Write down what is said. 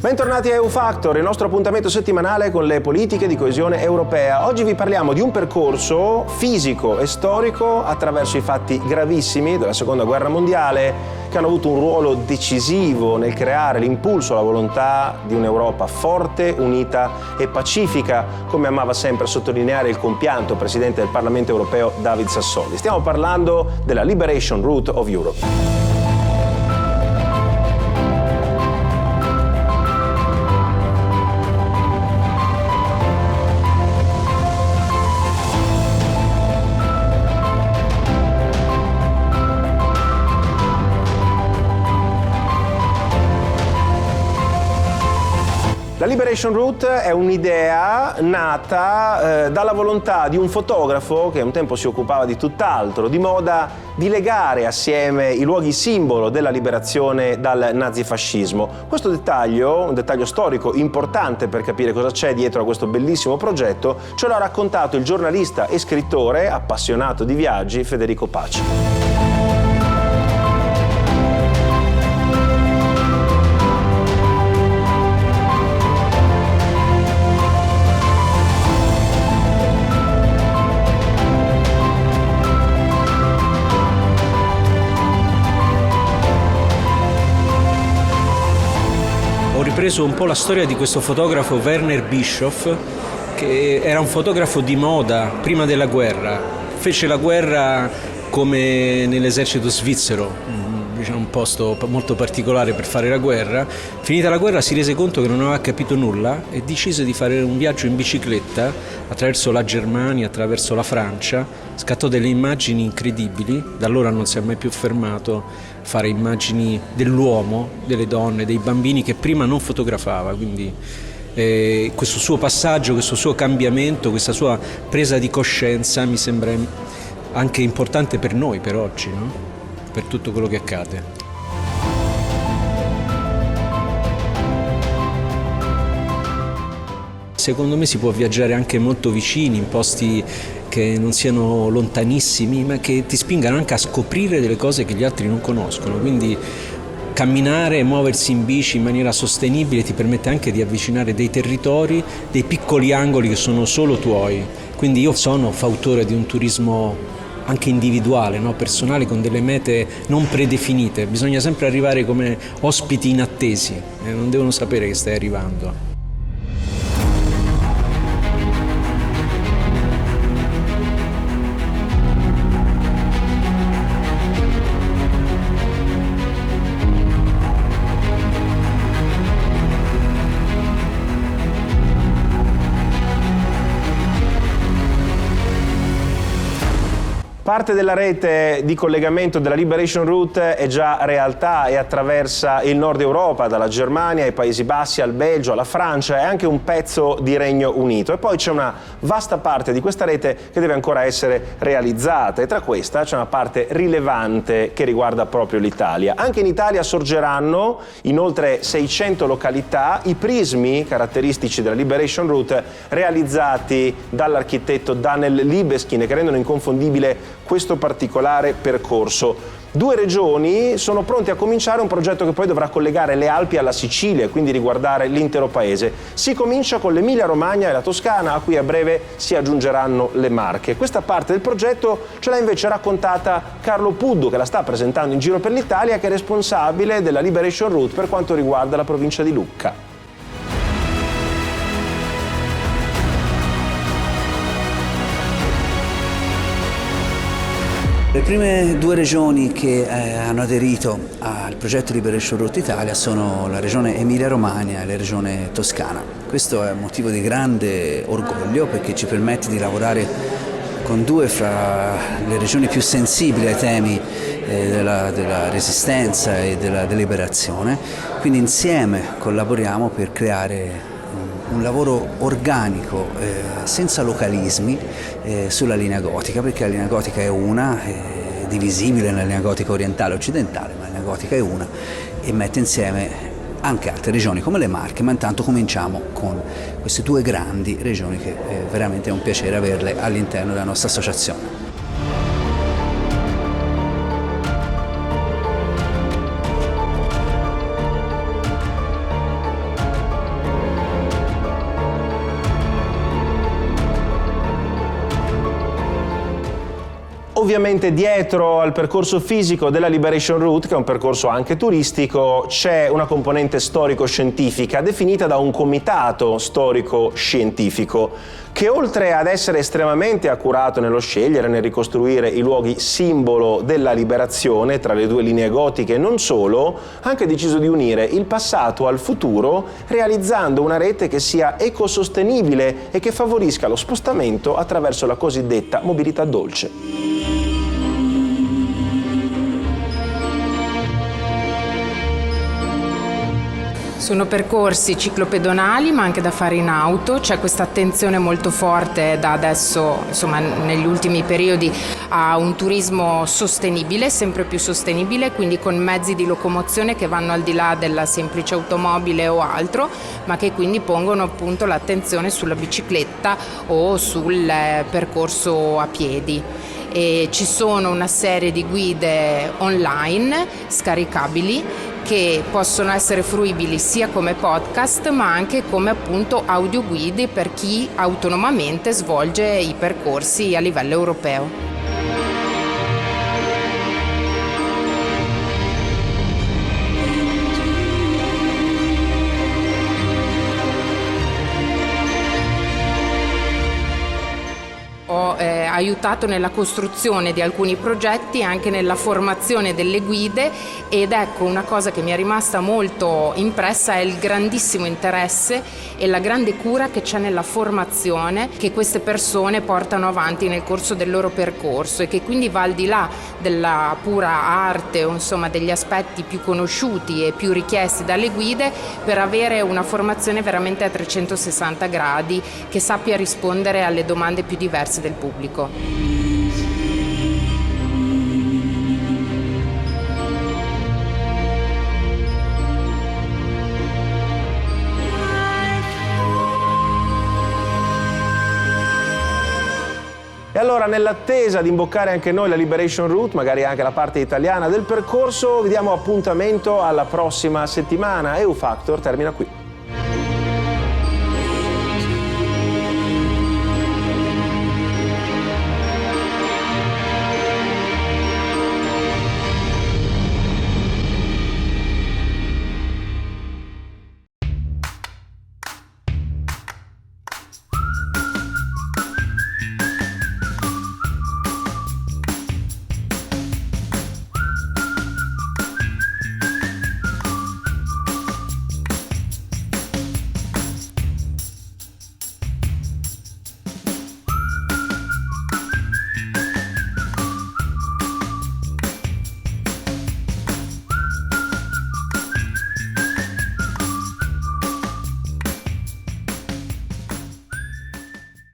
Bentornati a EU Factor, il nostro appuntamento settimanale con le politiche di coesione europea. Oggi vi parliamo di un percorso fisico e storico attraverso i fatti gravissimi della Seconda Guerra Mondiale che hanno avuto un ruolo decisivo nel creare l'impulso alla volontà di un'Europa forte, unita e pacifica, come amava sempre sottolineare il compianto Presidente del Parlamento Europeo David Sassoli. Stiamo parlando della Liberation Route of Europe. La Liberation Route è un'idea nata dalla volontà di un fotografo che un tempo si occupava di tutt'altro, di moda, di legare assieme i luoghi simbolo della liberazione dal nazifascismo. Questo dettaglio, un dettaglio storico importante per capire cosa c'è dietro a questo bellissimo progetto, ce l'ha raccontato il giornalista e scrittore appassionato di viaggi Federico Paci. Ho ripreso un po' la storia di questo fotografo Werner Bischoff, che era un fotografo di moda prima della guerra. Fece la guerra come nell'esercito svizzero, diciamo un posto molto particolare per fare la guerra. Finita la guerra si rese conto che non aveva capito nulla e decise di fare un viaggio in bicicletta attraverso la Germania, attraverso la Francia. Scattò delle immagini incredibili, da allora non si è mai più fermato a fare immagini dell'uomo, delle donne, dei bambini che prima non fotografava. Quindi questo suo passaggio, questo suo cambiamento, questa sua presa di coscienza mi sembra anche importante per noi, per oggi, no? Per tutto quello che accade. Secondo me si può viaggiare anche molto vicini, in posti che non siano lontanissimi, ma che ti spingano anche a scoprire delle cose che gli altri non conoscono. Quindi camminare e muoversi in bici in maniera sostenibile ti permette anche di avvicinare dei territori, dei piccoli angoli che sono solo tuoi. Quindi io sono fautore di un turismo anche individuale, no? Personale, con delle mete non predefinite. Bisogna sempre arrivare come ospiti inattesi, non devono sapere che stai arrivando. Parte della rete di collegamento della Liberation Route è già realtà e attraversa il nord Europa, dalla Germania ai Paesi Bassi, al Belgio, alla Francia e anche un pezzo di Regno Unito. E poi c'è una vasta parte di questa rete che deve ancora essere realizzata e tra questa c'è una parte rilevante che riguarda proprio l'Italia. Anche in Italia sorgeranno in oltre 600 località i prismi caratteristici della Liberation Route realizzati dall'architetto Daniel Libeskind che rendono inconfondibile questo particolare percorso. 2 regioni sono pronte a cominciare un progetto che poi dovrà collegare le Alpi alla Sicilia e quindi riguardare l'intero paese. Si comincia con l'Emilia-Romagna e la Toscana, a cui a breve si aggiungeranno le Marche. Questa parte del progetto ce l'ha invece raccontata Carlo Puddu, che la sta presentando in giro per l'Italia, che è responsabile della Liberation Route per quanto riguarda la provincia di Lucca. Le prime 2 regioni che hanno aderito al progetto Liberation Route Italia sono la regione Emilia-Romagna e la regione Toscana. Questo è un motivo di grande orgoglio perché ci permette di lavorare con 2 fra le regioni più sensibili ai temi della resistenza e della liberazione. Quindi insieme collaboriamo per creare un lavoro organico, senza localismi, sulla linea gotica, perché la linea gotica è una, è divisibile nella linea gotica orientale e occidentale, ma la linea gotica è una e mette insieme anche altre regioni come le Marche, ma intanto cominciamo con queste 2 grandi regioni che veramente è un piacere averle all'interno della nostra associazione. Ovviamente dietro al percorso fisico della Liberation Route, che è un percorso anche turistico, c'è una componente storico-scientifica definita da un comitato storico-scientifico che, oltre ad essere estremamente accurato nello scegliere e nel ricostruire i luoghi simbolo della liberazione tra le due linee gotiche e non solo, ha anche deciso di unire il passato al futuro, realizzando una rete che sia ecosostenibile e che favorisca lo spostamento attraverso la cosiddetta mobilità dolce. Sono percorsi ciclopedonali ma anche da fare in auto, c'è questa attenzione molto forte da adesso, insomma negli ultimi periodi, a un turismo sostenibile, sempre più sostenibile, quindi con mezzi di locomozione che vanno al di là della semplice automobile o altro, ma che quindi pongono appunto l'attenzione sulla bicicletta o sul percorso a piedi. E ci sono una serie di guide online scaricabili che possono essere fruibili sia come podcast ma anche come appunto audioguide per chi autonomamente svolge i percorsi a livello europeo. Ho aiutato nella costruzione di alcuni progetti, anche nella formazione delle guide, ed ecco, una cosa che mi è rimasta molto impressa è il grandissimo interesse e la grande cura che c'è nella formazione che queste persone portano avanti nel corso del loro percorso e che quindi va al di là della pura arte o insomma degli aspetti più conosciuti e più richiesti dalle guide, per avere una formazione veramente a 360 gradi che sappia rispondere alle domande più diverse del pubblico. E allora, nell'attesa di imboccare anche noi la Liberation Route, magari anche la parte italiana del percorso, vi diamo appuntamento alla prossima settimana. EU Factor termina qui.